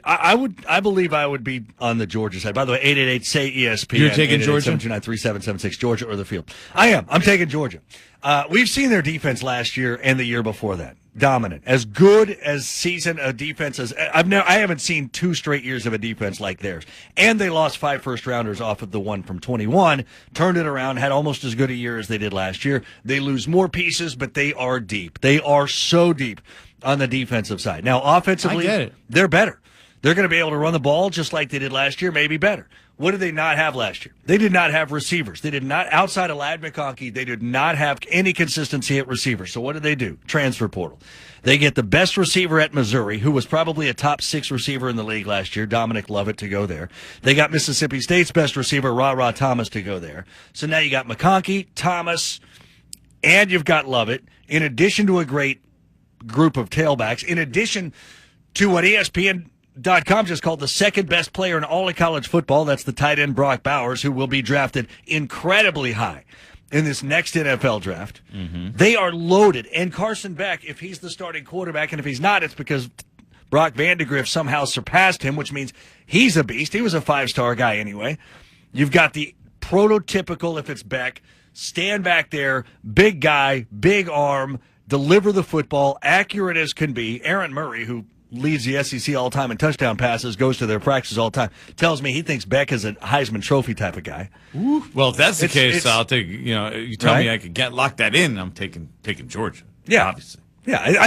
I believe I would be on the Georgia side. By the way, 888-SAY-ESPN. You're taking Georgia? 729-3776, Georgia or the field. I am. I'm taking Georgia. We've seen their defense last year and the year before that. Dominant. As good as season a defense as I haven't seen 2 straight years of a defense like theirs. And they lost 5 first-rounders off of the one from 21, turned it around, had almost as good a year as they did last year. They lose more pieces, but they are deep. They are so deep on the defensive side. Now, offensively, they're better. They're going to be able to run the ball just like they did last year, maybe better. What did they not have last year? They did not have receivers. They did not, outside of Ladd McConkey, they did not have any consistency at receiver. So what did they do? Transfer portal. They get the best receiver at Missouri, who was probably a top 6 receiver in the league last year, Dominic Lovett, to go there. They got Mississippi State's best receiver, Ra Thomas, to go there. So now you got McConkey, Thomas, and you've got Lovett, in addition to a great group of tailbacks, in addition to what ESPN.com just called the second best player in all of college football. That's the tight end Brock Bowers, who will be drafted incredibly high in this next NFL draft. Mm-hmm. They are loaded. And Carson Beck, if he's the starting quarterback, and if he's not, it's because Brock Vandegrift somehow surpassed him, which means he's a beast. He was a 5-star guy anyway. You've got the prototypical, if it's Beck, stand back there, big guy, big arm, deliver the football, accurate as can be. Aaron Murray, who leads the SEC all time in touchdown passes, goes to their practices all the time, tells me he thinks Beck is a Heisman Trophy type of guy. Ooh. Well, if that's the case, I'll take, you tell me I could lock that in, I'm taking Georgia. Yeah. Obviously. Yeah,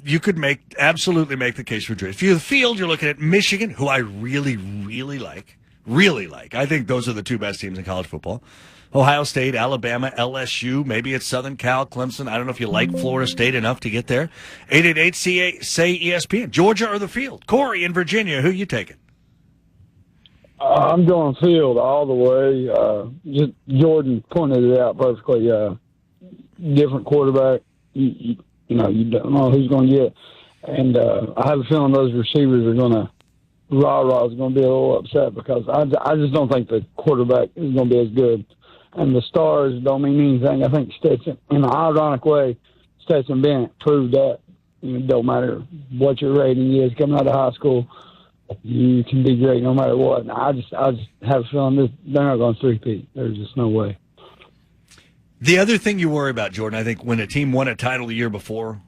you could absolutely make the case for Georgia. If you're the field, you're looking at Michigan, who I really, really like. Really like. I think those are the 2 best teams in college football. Ohio State, Alabama, LSU, maybe it's Southern Cal, Clemson. I don't know if you like Florida State enough to get there. 888-SAY-ESPN. Georgia or the field? Corey in Virginia, who you taking? I'm going field all the way. Just Jordan pointed it out perfectly. Different quarterback. You don't know who's going to get. And I have a feeling those receivers are going to, Ra-Ra's going to be a little upset because I just don't think the quarterback is going to be as good. And the stars don't mean anything. I think Stetson, in an ironic way, Stetson Bennett proved that. It don't matter what your rating is coming out of high school, you can be great no matter what. And I just have a feeling they're not going to three-peat. There's just no way. The other thing you worry about, Jordan, I think when a team won a title the year before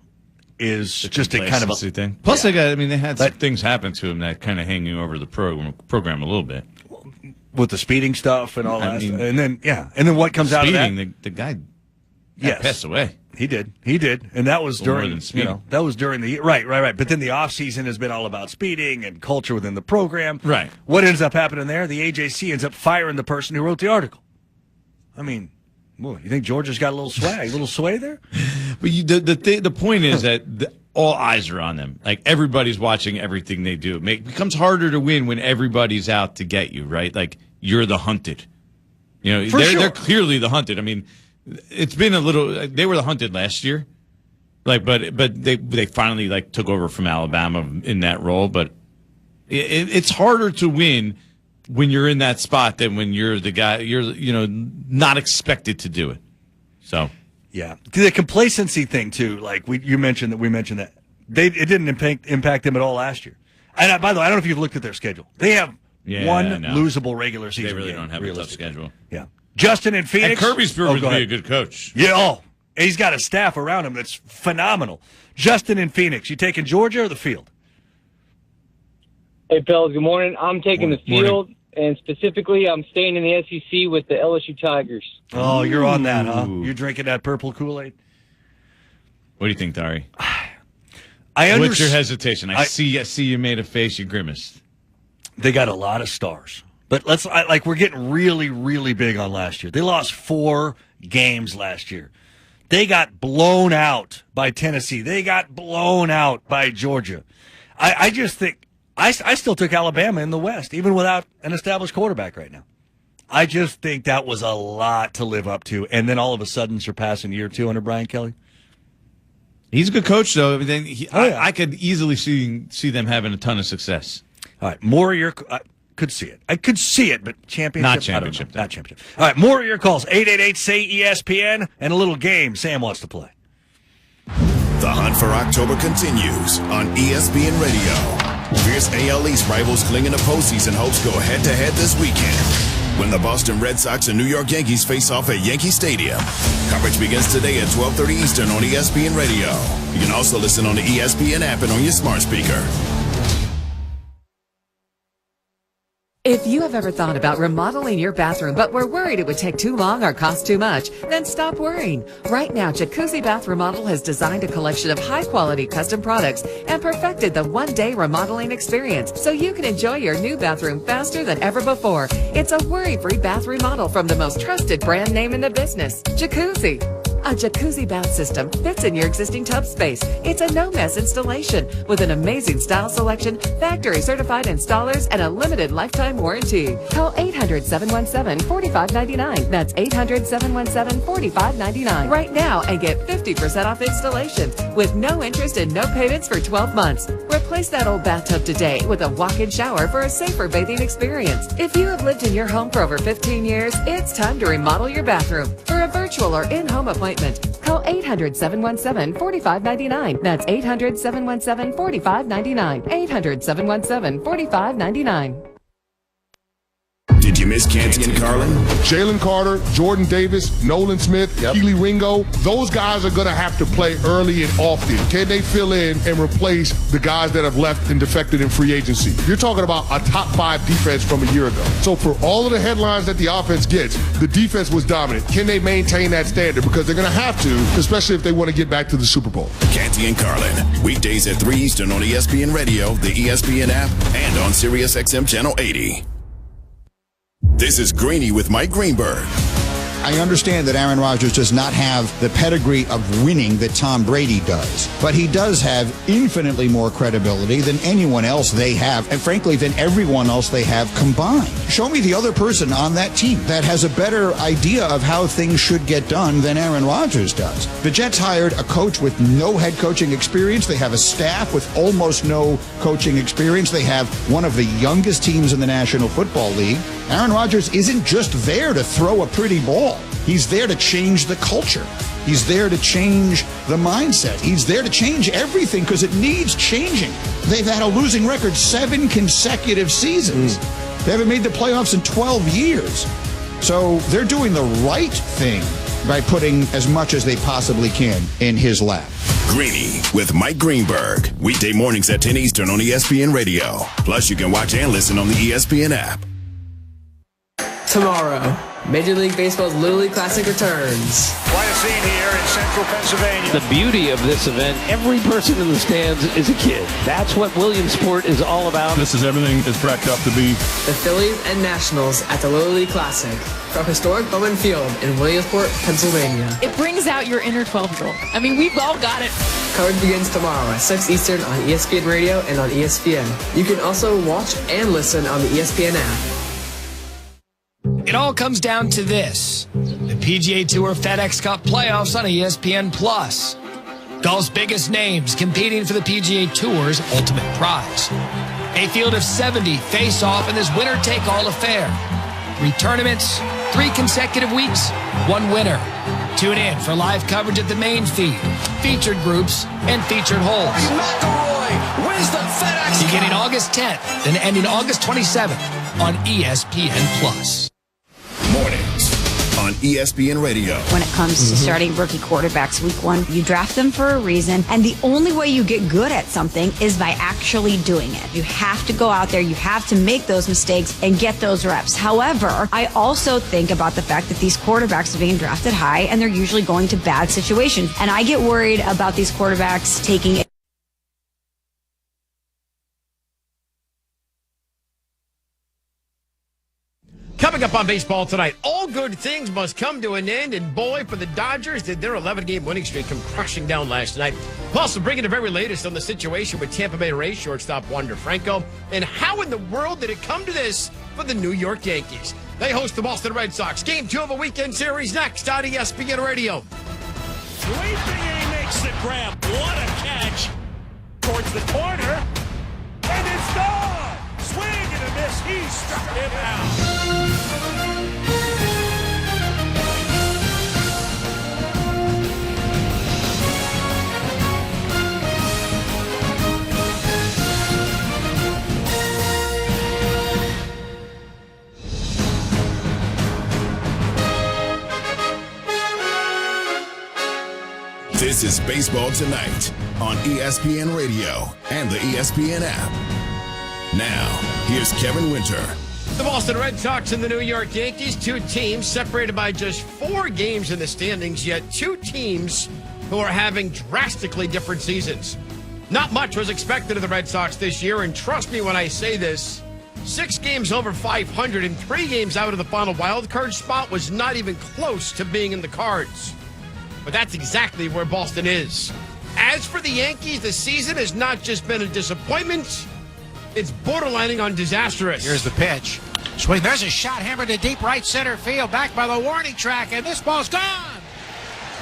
is just a kind of a thing. Plus, they had some things happen to them that kind of hang you over the program a little bit. With the speeding stuff and all that. And then what comes out of that? The guy passed away. He did. And that was during the year. Right. But then the off season has been all about speeding and culture within the program. Right. What ends up happening there? The AJC ends up firing the person who wrote the article. I mean, you think Georgia's got a little swag, a little sway there? But the point is that all eyes are on them. Like, everybody's watching everything they do. It becomes harder to win when everybody's out to get you, right? Like, you're the hunted. They're clearly the hunted. I mean, it's been a little. They were the hunted last year, but they finally took over from Alabama in that role. But it's harder to win when you're in that spot than when you're the guy. You're not expected to do it. So. Yeah, the complacency thing too. Like we mentioned that it didn't impact them at all last year. And by the way, I don't know if you've looked at their schedule. They have losable regular season. They really don't have a tough schedule. Yeah, Justin in Phoenix. And Kirby's proven to be a good coach. Yeah, he's got a staff around him that's phenomenal. Justin in Phoenix. You taking Georgia or the field? Hey, fellas. Good morning. I'm taking the field. And specifically, I'm staying in the SEC with the LSU Tigers. Oh, you're on that, huh? You're drinking that purple Kool-Aid? What do you think, Dari? What's your hesitation? I see you made a face, you grimaced. They got a lot of stars. But we're getting really, really big on last year. They lost 4 games last year. They got blown out by Tennessee. They got blown out by Georgia. I just think I still took Alabama in the West, even without an established quarterback right now. I just think that was a lot to live up to, and then all of a sudden surpassing year 2 under Brian Kelly. He's a good coach, though. I could easily see them having a ton of success. All right, more of your could see it. I could see it, but championship? Not championship. Not championship. All right, more of your calls. 888-SAY-ESPN and a little game Sam wants to play. The hunt for October continues on ESPN Radio. Fierce AL East rivals clinging to postseason hopes go head-to-head this weekend when the Boston Red Sox and New York Yankees face off at Yankee Stadium. Coverage begins today at 12:30 Eastern on ESPN Radio. You can also listen on the ESPN app and on your smart speaker. If you have ever thought about remodeling your bathroom but were worried it would take too long or cost too much, then stop worrying. Right now, Jacuzzi Bath Remodel has designed a collection of high-quality custom products and perfected the one-day remodeling experience so you can enjoy your new bathroom faster than ever before. It's a worry-free bath remodel from the most trusted brand name in the business, Jacuzzi. A jacuzzi bath system fits in your existing tub space. It's a no-mess installation with an amazing style selection, factory-certified installers, and a limited lifetime warranty. Call 800-717-4599. That's 800-717-4599 right now and get 50% off installation with no interest and no payments for 12 months. Replace that old bathtub today with a walk-in shower for a safer bathing experience. If you have lived in your home for over 15 years, it's time to remodel your bathroom. For a virtual or in-home appointment, call 800-717-4599. That's 800-717-4599. 800-717-4599. Did you miss Canty and Carlin? Jalen Carter, Jordan Davis, Nolan Smith, Keely Ringo, those guys are going to have to play early and often. Can they fill in and replace the guys that have left and defected in free agency? You're talking about a top 5 defense from a year ago. So for all of the headlines that the offense gets, the defense was dominant. Can they maintain that standard? Because they're going to have to, especially if they want to get back to the Super Bowl. Canty and Carlin, weekdays at 3 Eastern on ESPN Radio, the ESPN app, and on Sirius XM Channel 80. This is Greeny with Mike Greenberg. I understand that Aaron Rodgers does not have the pedigree of winning that Tom Brady does, but he does have infinitely more credibility than anyone else they have, and frankly, than everyone else they have combined. Show me the other person on that team that has a better idea of how things should get done than Aaron Rodgers does. The Jets hired a coach with no head coaching experience. They have a staff with almost no coaching experience. They have one of the youngest teams in the National Football League. Aaron Rodgers isn't just there to throw a pretty ball. He's there to change the culture. He's there to change the mindset. He's there to change everything because it needs changing. They've had a losing record 7 consecutive seasons. They haven't made the playoffs in 12 years. So they're doing the right thing by putting as much as they possibly can in his lap. Greeny with Mike Greenberg. Weekday mornings at 10 Eastern on ESPN Radio. Plus, you can watch and listen on the ESPN app. Tomorrow, Major League Baseball's Little League Classic returns. Quite a scene here in central Pennsylvania. The beauty of this event, every person in the stands is a kid. That's what Williamsport is all about. This is everything it's cracked up to be. The Phillies and Nationals at the Little League Classic from historic Bowman Field in Williamsport, Pennsylvania. It brings out your inner 12-year-old. I mean, we've all got it. Coverage begins tomorrow at 6 Eastern on ESPN Radio and on ESPN. You can also watch and listen on the ESPN app. It all comes down to this. The PGA Tour FedEx Cup playoffs on ESPN+. Golf's biggest names competing for the PGA Tour's ultimate prize. A field of 70 face off in this winner-take-all affair. 3 tournaments, 3 consecutive weeks, 1 winner. Tune in for live coverage at the main feed, featured groups, and featured holes. McIlroy wins the FedEx Cup. Beginning August 10th, then ending August 27th on ESPN+. Mornings on ESPN Radio. When it comes to starting rookie quarterbacks week 1, you draft them for a reason, and the only way you get good at something is by actually doing it. You have to go out there, you have to make those mistakes and get those reps. However, I also think about the fact that these quarterbacks are being drafted high and they're usually going to bad situations. And I get worried about these quarterbacks taking Coming up on baseball tonight, all good things must come to an end, and boy, for the Dodgers, did their 11-game winning streak come crashing down last night. Plus, we'll bring you the very latest on the situation with Tampa Bay Rays shortstop Wander Franco, and how in the world did it come to this for the New York Yankees? They host the Boston Red Sox. Game 2 of a weekend series next on ESPN Radio. Sweeping, and he makes the grab. What a catch. Towards the corner, and it's gone. Swing and a miss. He struck him out. This is Baseball Tonight on ESPN Radio and the ESPN app. Now, here's Kevin Winter. The Boston Red Sox and the New York Yankees, two teams separated by just 4 games in the standings, yet two teams who are having drastically different seasons. Not much was expected of the Red Sox this year, and trust me when I say this, 6 games over 500 and 3 games out of the final wild card spot was not even close to being in the cards. But that's exactly where Boston is. As for the Yankees, the season has not just been a disappointment, it's borderlining on disastrous. Here's the pitch. Swing. There's a shot hammered to deep right center field, back by the warning track, and this ball's gone.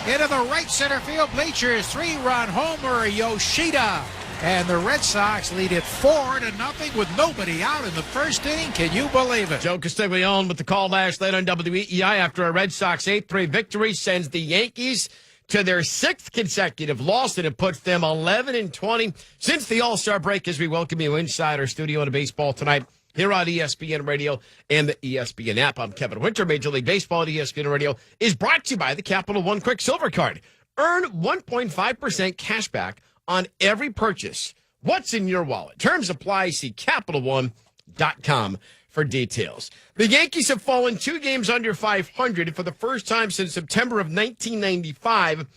Into the right center field bleachers, 3-run homer, Yoshida. And the Red Sox lead it 4-0 with nobody out in the first inning. Can you believe it? Joe Castiglione with the call last night on WEEI after a Red Sox 8-3 victory sends the Yankees to their 6th consecutive loss, and it puts them 11-20 since the All-Star break as we welcome you inside our studio to Baseball Tonight here on ESPN Radio and the ESPN app. I'm Kevin Winter. Major League Baseball at ESPN Radio is brought to you by the Capital One Quick Silver Card. Earn 1.5% cash back on every purchase. What's in your wallet? Terms apply. See CapitalOne.com for details. The Yankees have fallen 2 games under 500 for the first time since September of 1995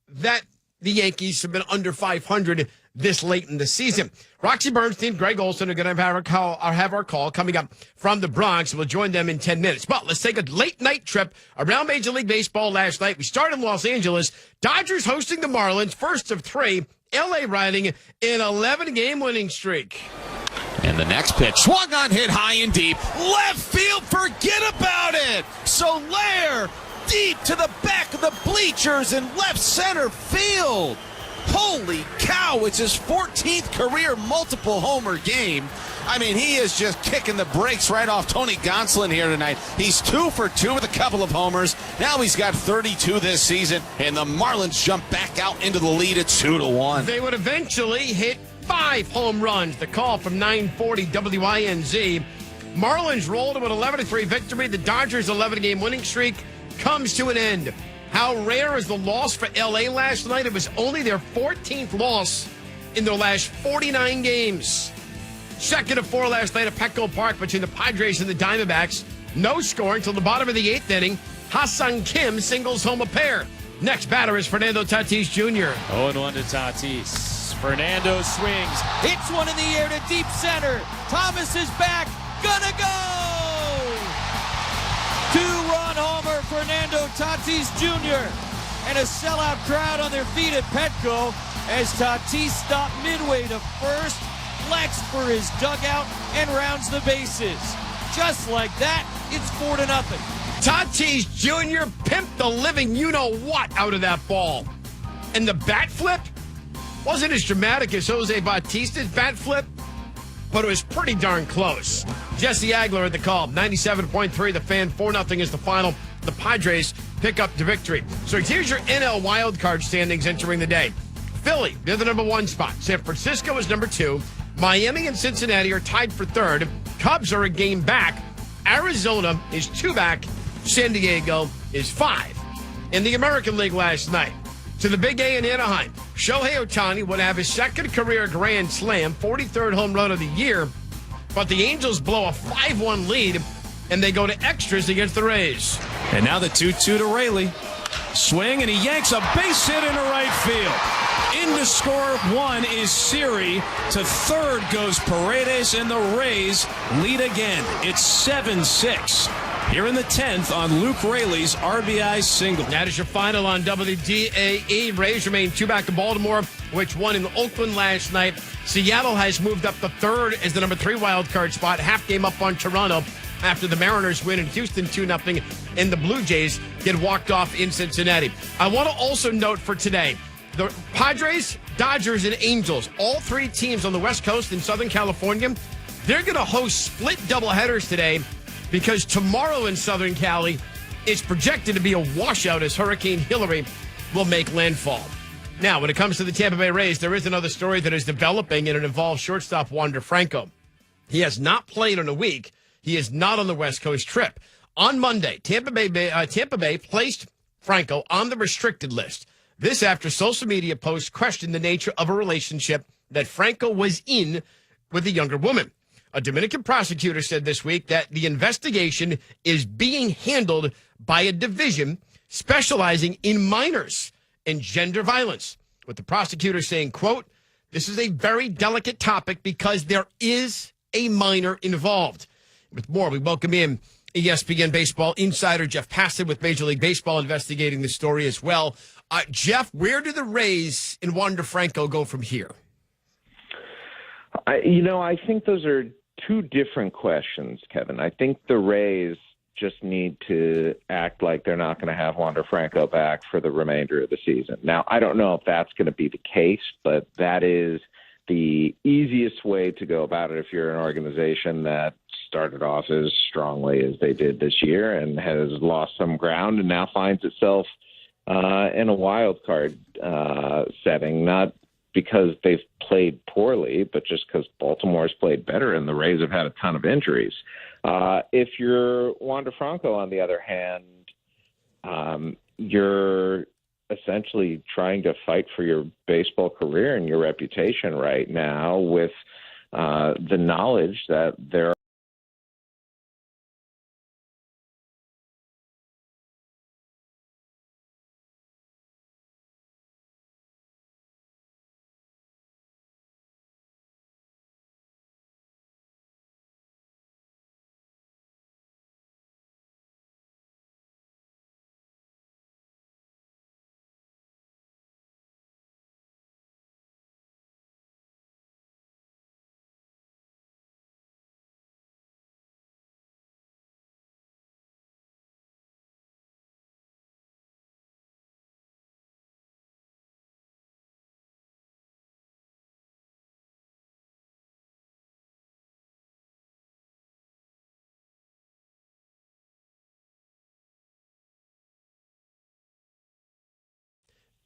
that the Yankees have been under 500 this late in the season. Roxy Bernstein, Greg Olson are going to have our call coming up from the Bronx. We'll join them in 10 minutes. But let's take a late night trip around Major League Baseball last night. We started in Los Angeles. Dodgers hosting the Marlins, first of 3. L.A. riding an 11-game winning streak. And the next pitch, swung on, hit high and deep. Left field, forget about it. Soler deep to the back of the bleachers in left center field. Holy cow, it's his 14th career multiple homer game. I mean, he is just kicking the brakes right off Tony Gonsolin here tonight. He's 2 for 2 with a couple of homers. Now he's got 32 this season, and the Marlins jump back out into the lead at 2-1. They would eventually hit 5 home runs. The call from 940 WINZ. Marlins roll to an 11-3 victory. The Dodgers' 11-game winning streak comes to an end. How rare is the loss for L.A. last night? It was only their 14th loss in their last 49 games. 2nd of 4 last night at Petco Park between the Padres and the Diamondbacks. No scoring till the bottom of the 8th inning. Ha-Seong Kim singles home a pair. Next batter is Fernando Tatis Jr. 0-1 to Tatis. Fernando swings. Hits one in the air to deep center. Thomas is back. Gonna go! 2-run homer, Fernando Tatis Jr. And a sellout crowd on their feet at Petco as Tatis stopped midway to first, flexed for his dugout, and rounds the bases. Just like that, it's 4-0. Tatis Jr. pimped the living you-know-what out of that ball. And the bat flip wasn't as dramatic as Jose Bautista's bat flip, but it was pretty darn close. Jesse Agler at the call. 97.3 The Fan. 4-0 is the final. The Padres pick up the victory. So here's your NL wildcard standings entering the day. Philly, they're the number 1 spot. San Francisco is number 2. Miami and Cincinnati are tied for 3rd. Cubs are a game back. Arizona is 2 back. San Diego is 5. In the American League last night, to the Big A in Anaheim, Shohei Ohtani would have his 2nd career grand slam, 43rd home run of the year, but the Angels blow a 5-1 lead, and they go to extras against the Rays. And now the 2-2 to Raley. Swing, and he yanks a base hit into right field. In to score 1 is Siri. To 3rd goes Paredes, and the Rays lead again. It's 7-6. Here in the 10th on Luke Raley's RBI single. That is your final on WDAE. Rays remain 2 back of Baltimore, which won in Oakland last night. Seattle has moved up to 3rd as the number 3 wild card spot, half game up on Toronto after the Mariners win in Houston 2-0, and the Blue Jays get walked off in Cincinnati. I want to also note for today, the Padres, Dodgers, and Angels, all 3 teams on the West Coast in Southern California, they're going to host split doubleheaders today, because tomorrow in Southern Cali, it's projected to be a washout as Hurricane Hillary will make landfall. Now, when it comes to the Tampa Bay Rays, there is another story that is developing, and it involves shortstop Wander Franco. He has not played in a week. He is not on the West Coast trip. On Monday, Tampa Bay placed Franco on the restricted list. This after social media posts questioned the nature of a relationship that Franco was in with a younger woman. A Dominican prosecutor said this week that the investigation is being handled by a division specializing in minors and gender violence, with the prosecutor saying, quote, "This is a very delicate topic because there is a minor involved." With more, we welcome in ESPN Baseball insider Jeff Passan with Major League Baseball investigating the story as well. Jeff, where do the Rays and Wander Franco go from here? I think those are two different questions, Kevin. I think the Rays just need to act like they're not going to have Wander Franco back for the remainder of the season. Now, I don't know if that's going to be the case, but that is the easiest way to go about it if you're an organization that started off as strongly as they did this year and has lost some ground and now finds itself in a wild card setting, not because they've played poorly, but just because Baltimore's played better and the Rays have had a ton of injuries. If you're Wander Franco, on the other hand, you're essentially trying to fight for your baseball career and your reputation right now with the knowledge that there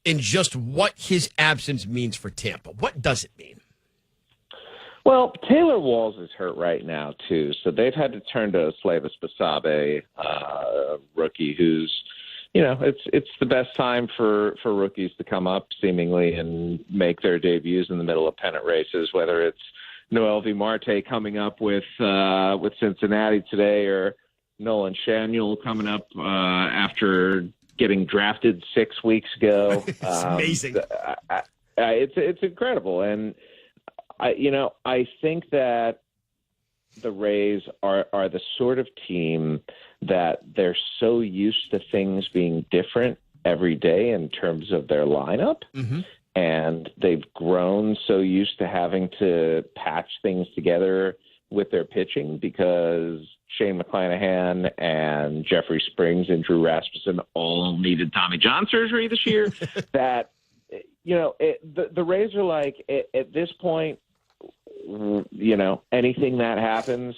in just what his absence means for Tampa. What does it mean? Well, Taylor Walls is hurt right now, too, so they've had to turn to Slavis Basabe, rookie who's, it's the best time for rookies to come up, seemingly, and make their debuts in the middle of pennant races, whether it's Noel V. Marte coming up with Cincinnati today or Nolan Schanuel coming up after getting drafted 6 weeks ago. It's amazing. It's incredible. And, I think that the Rays are the sort of team that they're so used to things being different every day in terms of their lineup. Mm-hmm. And they've grown so used to having to patch things together with their pitching because Shane McClanahan and Jeffrey Springs and Drew Rasmussen all needed Tommy John surgery this year. That, the Rays are like, at this point, anything that happens,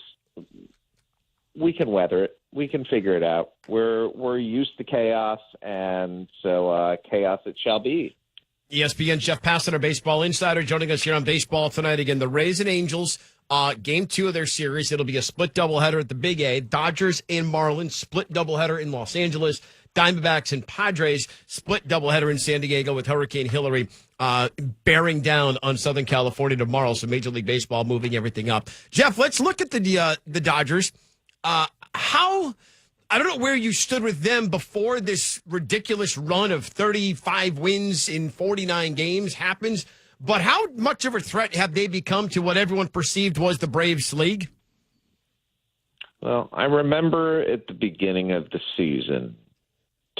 we can weather it. We can figure it out. We're used to chaos, and so chaos it shall be. ESPN Jeff Passan, our baseball insider, joining us here on Baseball Tonight. Again, the Rays and Angels, game 2 of their series. It'll be a split doubleheader at the Big A. Dodgers and Marlins, split doubleheader in Los Angeles. Diamondbacks and Padres, split doubleheader in San Diego with Hurricane Hillary bearing down on Southern California tomorrow. So Major League Baseball moving everything up. Jeff, let's look at the Dodgers. I don't know where you stood with them before this ridiculous run of 35 wins in 49 games happens, but how much of a threat have they become to what everyone perceived was the Braves league? Well, I remember at the beginning of the season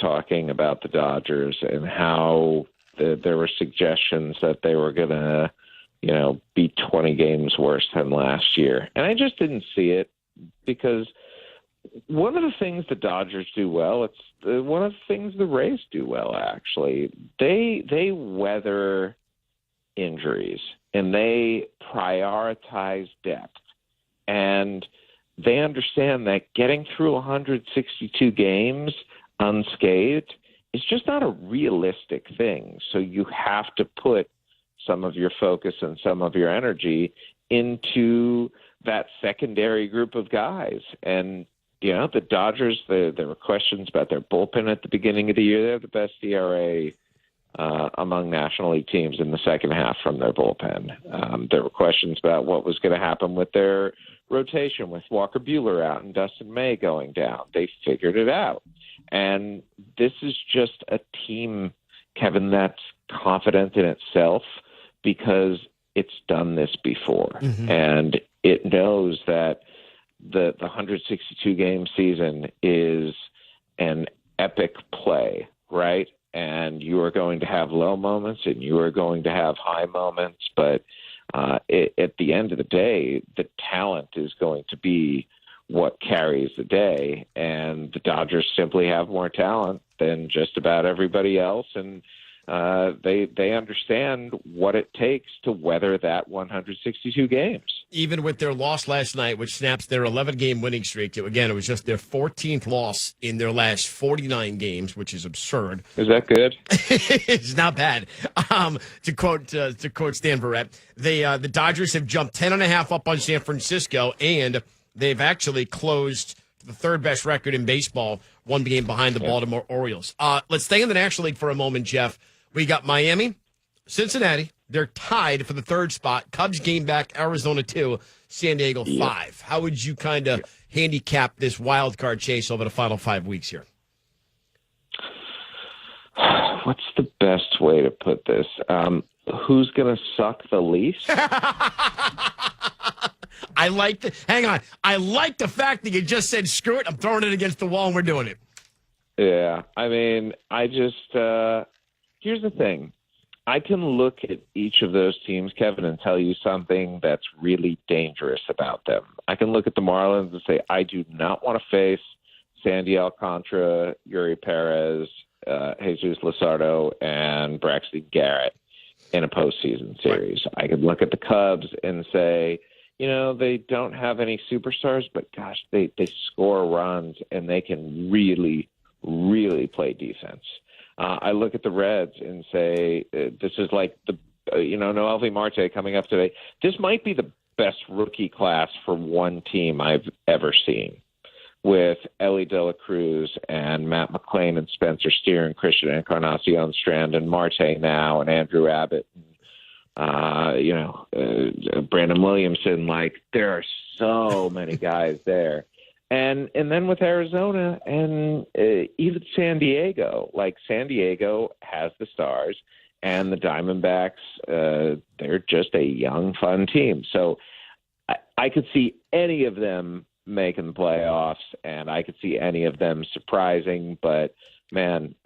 talking about the Dodgers and how there were suggestions that they were going to, be 20 games worse than last year. And I just didn't see it because one of the things the Dodgers do well, it's one of the things the Rays do well, actually. They weather injuries and they prioritize depth. And they understand that getting through 162 games unscathed is just not a realistic thing. So you have to put some of your focus and some of your energy into that secondary group of guys. And the Dodgers, there were questions about their bullpen at the beginning of the year. They have the best ERA among National League teams in the second half from their bullpen. There were questions about what was going to happen with their rotation with Walker Buehler out and Dustin May going down. They figured it out. And this is just a team, Kevin, that's confident in itself because it's done this before. Mm-hmm. And it knows that the 162-game season is an epic play, right? And you are going to have low moments and you are going to have high moments. But at the end of the day, the talent is going to be what carries the day. And the Dodgers simply have more talent than just about everybody else. And they understand what it takes to weather that 162 games. Even with their loss last night, which snaps their 11-game winning streak. Again, it was just their 14th loss in their last 49 games, which is absurd. Is that good? It's not bad. To quote Stan Verrett, the Dodgers have jumped 10.5 up on San Francisco, and they've actually closed the third-best record in baseball, one game behind the Baltimore Orioles. Let's stay in the National League for a moment, Jeff. We got Miami, Cincinnati. They're tied for the third spot. Cubs game back, Arizona 2, San Diego 5. How would you kind of handicap this wild card chase over the final 5 weeks here? What's the best way to put this? Who's going to suck the least? I like the fact that you just said, screw it, I'm throwing it against the wall and we're doing it. Yeah. I mean, here's the thing. I can look at each of those teams, Kevin, and tell you something that's really dangerous about them. I can look at the Marlins and say, I do not want to face Sandy Alcantara, Yuri Perez, Jesus Luzardo, and Braxton Garrett in a postseason series. Right. I could look at the Cubs and say, they don't have any superstars, but gosh, they score runs and they can really, really play defense. I look at the Reds and say, this is like Noelvi Marte coming up today. This might be the best rookie class for one team I've ever seen, with Ellie De La Cruz and Matt McClain and Spencer Steer and Christian Encarnacion Strand and Marte now and Andrew Abbott. Brandon Williamson. Like, there are so many guys there. And then with Arizona and even San Diego, San Diego has the stars, and the Diamondbacks, they're just a young, fun team. So I could see any of them making the playoffs, and I could see any of them surprising. But, man,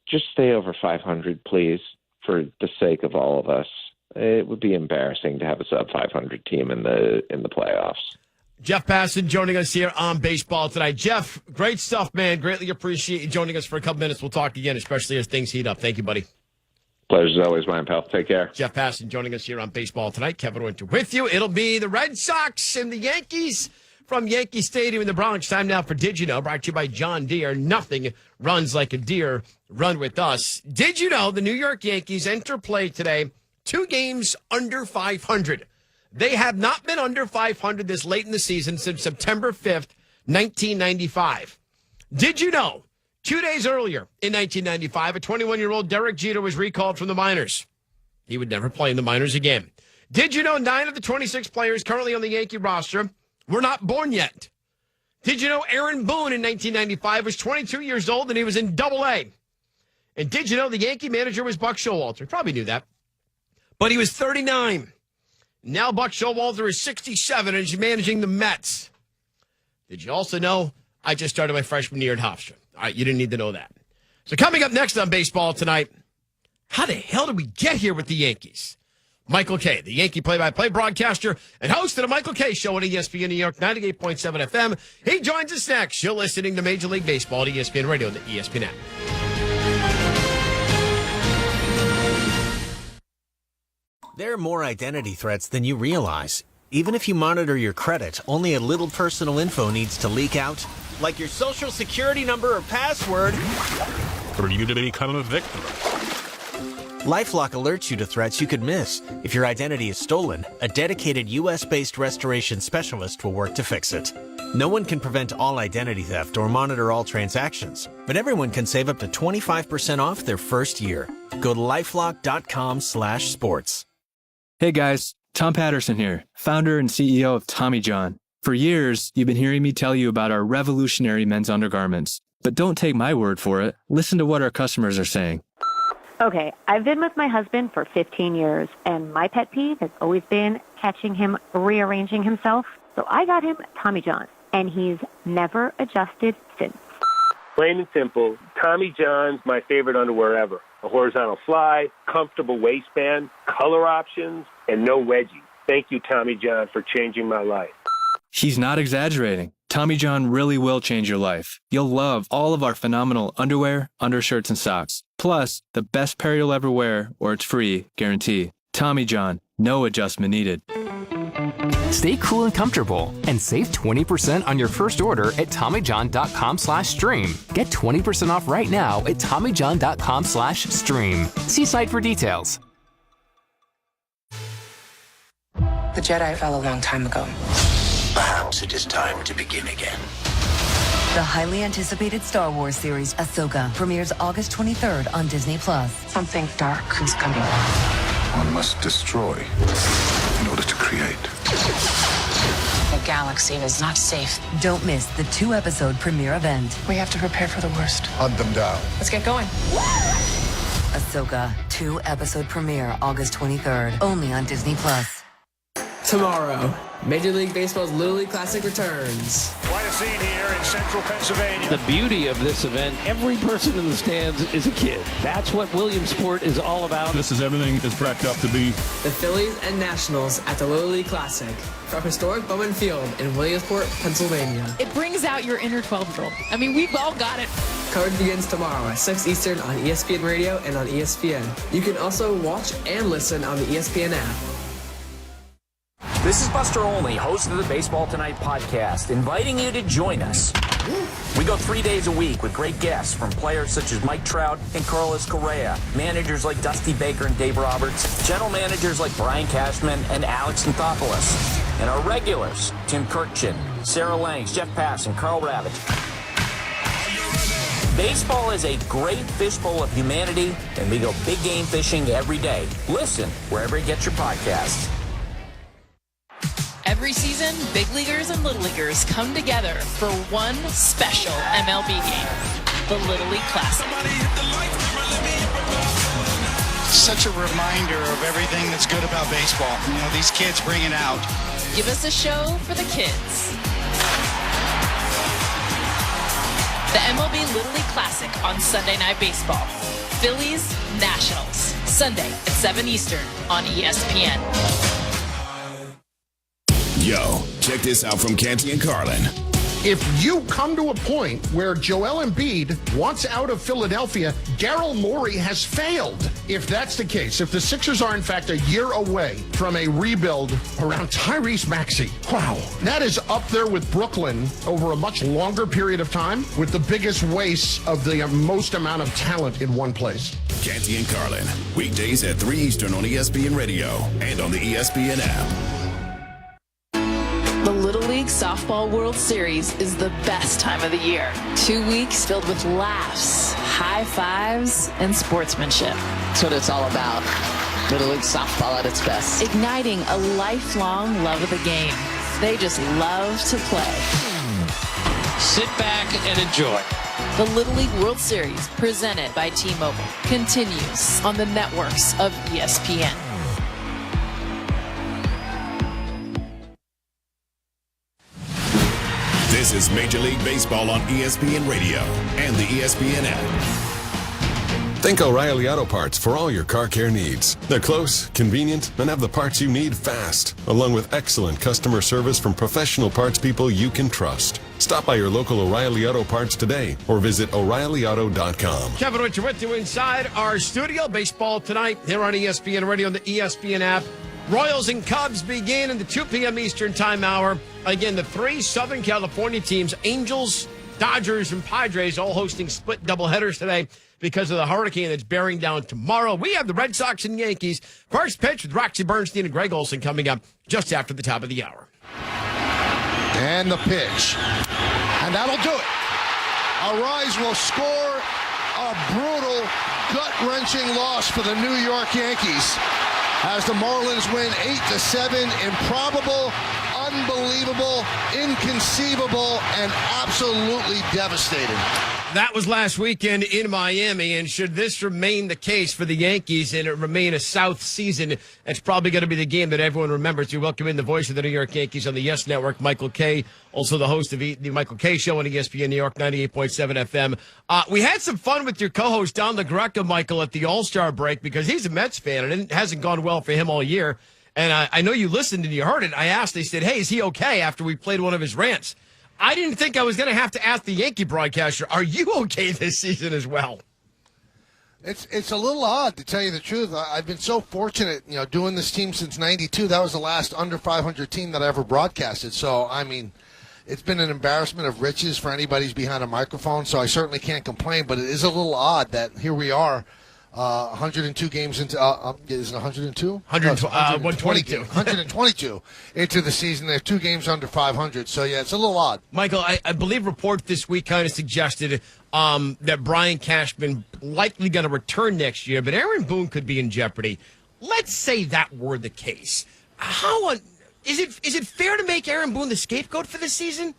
just stay over 500, please, for the sake of all of us. It would be embarrassing to have a sub-500 team in the playoffs. Jeff Passan joining us here on Baseball Tonight. Jeff, great stuff, man. Greatly appreciate you joining us for a couple minutes. We'll talk again, especially as things heat up. Thank you, buddy. Pleasure's always mine, pal. Take care. Jeff Passan joining us here on Baseball Tonight. Kevin Winter with you. It'll be the Red Sox and the Yankees from Yankee Stadium in the Bronx. Time now for Did You Know? Brought to you by John Deere. Nothing runs like a deer. Run with us. Did you know the New York Yankees enter play today 2 games under 500? They have not been under 500 this late in the season since September 5th, 1995. Did you know 2 days earlier in 1995, a 21-year-old Derek Jeter was recalled from the minors? He would never play in the minors again. Did you know 9 of the 26 players currently on the Yankee roster were not born yet? Did you know Aaron Boone in 1995 was 22 years old and he was in Double-A? And did you know the Yankee manager was Buck Showalter? Probably knew that. But he was 39. Now Buck Showalter is 67 and is managing the Mets. Did you also know I just started my freshman year at Hofstra? All right, you didn't need to know that. So coming up next on Baseball Tonight, how the hell did we get here with the Yankees? Michael Kay, the Yankee play-by-play broadcaster and host of the Michael Kay Show on ESPN New York 98.7 FM. He joins us next. You're listening to Major League Baseball at ESPN Radio and the ESPN app. There are more identity threats than you realize. Even if you monitor your credit, only a little personal info needs to leak out, like your social security number or password, for you to become a victim. LifeLock alerts you to threats you could miss. If your identity is stolen, a dedicated U.S.-based restoration specialist will work to fix it. No one can prevent all identity theft or monitor all transactions, but everyone can save up to 25% off their first year. Go to LifeLock.com/sports. Hey guys, Tom Patterson here, founder and CEO of Tommy John. For years, you've been hearing me tell you about our revolutionary men's undergarments. But don't take my word for it. Listen to what our customers are saying. Okay, I've been with my husband for 15 years, and my pet peeve has always been catching him rearranging himself. So I got him Tommy John, and he's never adjusted since. Plain and simple, Tommy John's my favorite underwear ever. A horizontal fly, comfortable waistband, color options, and no wedgie. Thank you, Tommy John, for changing my life. He's not exaggerating. Tommy John really will change your life. You'll love all of our phenomenal underwear, undershirts, and socks. Plus, the best pair you'll ever wear, or it's free, guarantee. Tommy John, no adjustment needed. Stay cool and comfortable and save 20% on your first order at TommyJohn.com/stream. Get 20% off right now at TommyJohn.com/stream. See site for details. The Jedi fell a long time ago. Perhaps it is time to begin again. The highly anticipated Star Wars series, Ahsoka, premieres August 23rd on Disney+. Something dark is coming. One must destroy in order to create. The galaxy is not safe. Don't miss the 2-episode premiere event. We have to prepare for the worst. Hunt them down. Let's get going. Ahsoka, 2-episode premiere August 23rd, only on Disney+. Tomorrow, Major League Baseball's Little League Classic returns. Quite a scene here in central Pennsylvania. The beauty of this event, every person in the stands is a kid. That's what Williamsport is all about. This is everything it's cracked up to be. The Phillies and Nationals at the Little League Classic from historic Bowman Field in Williamsport, Pennsylvania. It brings out your inner 12-year-old. I mean, we've all got it. Coverage begins tomorrow at 6 Eastern on ESPN Radio and on ESPN. You can also watch and listen on the ESPN app. This is Buster Olney, host of the Baseball Tonight podcast, inviting you to join us. We go 3 days a week with great guests from players such as Mike Trout and Carlos Correa, managers like Dusty Baker and Dave Roberts, general managers like Brian Cashman and Alex Anthopoulos, and our regulars, Tim Kirkchin, Sarah Langs, Jeff Pass, and Carl Ravitch. Baseball is a great fishbowl of humanity, and we go big game fishing every day. Listen wherever you get your podcasts. Every season, big leaguers and little leaguers come together for one special MLB game, the Little League Classic. Such a reminder of everything that's good about baseball. You know, these kids bring it out. Give us a show for the kids. The MLB Little League Classic on Sunday Night Baseball. Phillies, Nationals, Sunday at 7 Eastern on ESPN. Yo, check this out from Canty and Carlin. If you come to a point where Joel Embiid wants out of Philadelphia, Daryl Morey has failed. If that's the case, if the Sixers are in fact a year away from a rebuild around Tyrese Maxey, wow, that is up there with Brooklyn over a much longer period of time with the biggest waste of the most amount of talent in one place. Canty and Carlin, weekdays at 3 Eastern on ESPN Radio and on the ESPN app. The Little League Softball World Series is the best time of the year. 2 weeks filled with laughs, high fives, and sportsmanship. That's what it's all about. Little League Softball at its best. Igniting a lifelong love of the game. They just love to play. Sit back and enjoy. The Little League World Series, presented by T-Mobile, continues on the networks of ESPN. This is Major League Baseball on ESPN Radio and the ESPN app. Think O'Reilly Auto Parts for all your car care needs. They're close, convenient, and have the parts you need fast, along with excellent customer service from professional parts people you can trust. Stop by your local O'Reilly Auto Parts today or visit O'ReillyAuto.com. Kevin Richard with you inside our studio. Baseball Tonight here on ESPN Radio and the ESPN app. Royals and Cubs begin in the 2 p.m. Eastern time hour. Again, the 3 Southern California teams, Angels, Dodgers and Padres all hosting split doubleheaders today because of the hurricane that's bearing down tomorrow. We have the Red Sox and Yankees. First pitch with Roxy Bernstein and Greg Olson coming up just after the top of the hour. And the pitch. And that'll do it. Arise will score a brutal, gut-wrenching loss for the New York Yankees as the Marlins win 8-7. Improbable, unbelievable, inconceivable, and absolutely devastating. That was last weekend in Miami, and should this remain the case for the Yankees and it remain a South season, it's probably going to be the game that everyone remembers. We welcome in the voice of the New York Yankees on the Yes Network, Michael Kay, also the host of the Michael Kay Show on ESPN New York 98.7 FM. We had some fun with your co-host Don LaGreca, Michael, at the All-Star break because he's a Mets fan, and it hasn't gone well for him all year. And I know you listened and you heard it. I asked, they said, hey, is he okay after we played one of his rants? I didn't think I was going to have to ask the Yankee broadcaster, are you okay this season as well? It's a little odd, to tell you the truth. I've been so fortunate, doing this team since '92. That was the last under 500 team that I ever broadcasted. So, I mean, it's been an embarrassment of riches for anybody who's behind a microphone, so I certainly can't complain. But it is a little odd that here we are, 102 games into is it 102? 122. 122 into the season. They're 2 games under 500. So, yeah, it's a little odd. Michael, I believe report this week kind of suggested that Brian Cashman likely going to return next year, but Aaron Boone could be in jeopardy. Let's say that were the case. Is it fair to make Aaron Boone the scapegoat for this season?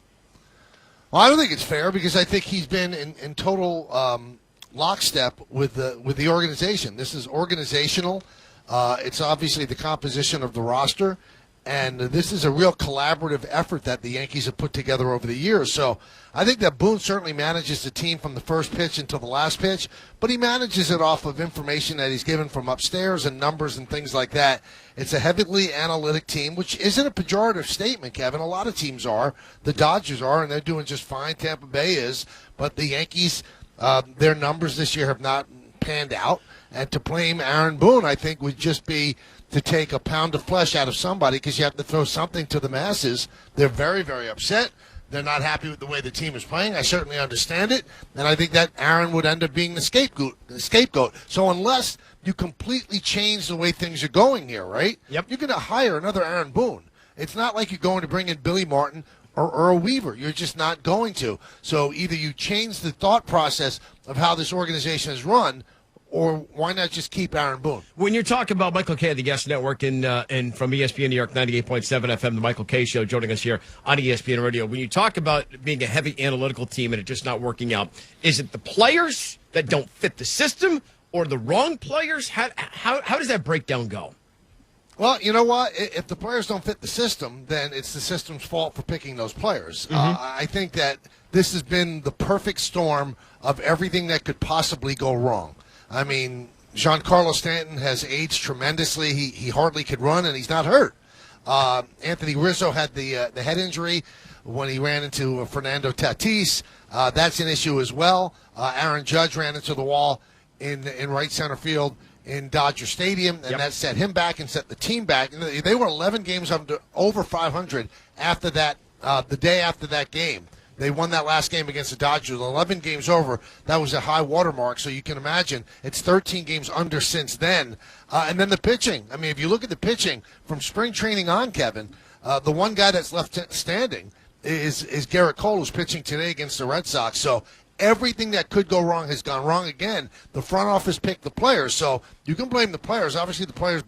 Well, I don't think it's fair because I think he's been in total lockstep with the organization. This is organizational. It's obviously the composition of the roster, and this is a real collaborative effort that the Yankees have put together over the years. So I think that Boone certainly manages the team from the first pitch until the last pitch, but he manages it off of information that he's given from upstairs and numbers and things like that. It's a heavily analytic team, which isn't a pejorative statement, Kevin. A lot of teams are. The Dodgers are, and they're doing just fine. Tampa Bay is, but the Yankees, their numbers this year have not panned out, and to blame Aaron Boone, I think, would just be to take a pound of flesh out of somebody because you have to throw something to the masses. They're very, very upset. They're not happy with the way the team is playing. I certainly understand it, and I think that Aaron would end up being the scapegoat. So unless you completely change the way things are going here, right? Yep. You're going to hire another Aaron Boone. It's not like you're going to bring in Billy Martin or Earl Weaver. You're just not going to. So either you change the thought process of how this organization is run, or why not just keep Aaron Boone? When you're talking about Michael Kay, the Guest Network, and from ESPN New York 98.7 FM, the Michael Kay Show, joining us here on ESPN Radio, when you talk about being a heavy analytical team and it just not working out, is it the players that don't fit the system or the wrong players? How does that breakdown go? Well, you know what? If the players don't fit the system, then it's the system's fault for picking those players. I think that this has been the perfect storm of everything that could possibly go wrong. I mean, Giancarlo Stanton has aged tremendously. He hardly could run, and he's not hurt. Anthony Rizzo had the head injury when he ran into Fernando Tatis. That's an issue as well. Aaron Judge ran into the wall in right center field in Dodger Stadium, and that set him back and set the team back. They were 11 games over 500 after that, the day after that game. They won that last game against the Dodgers, 11 games over. That was a high watermark, so you can imagine it's 13 games under since then. And then the pitching. I mean, if you look at the pitching from spring training on, Kevin, the one guy that's left standing is Garrett Cole, who's pitching today against the Red Sox. So everything that could go wrong has gone wrong again. The front office picked the players, so you can blame the players. Obviously, the players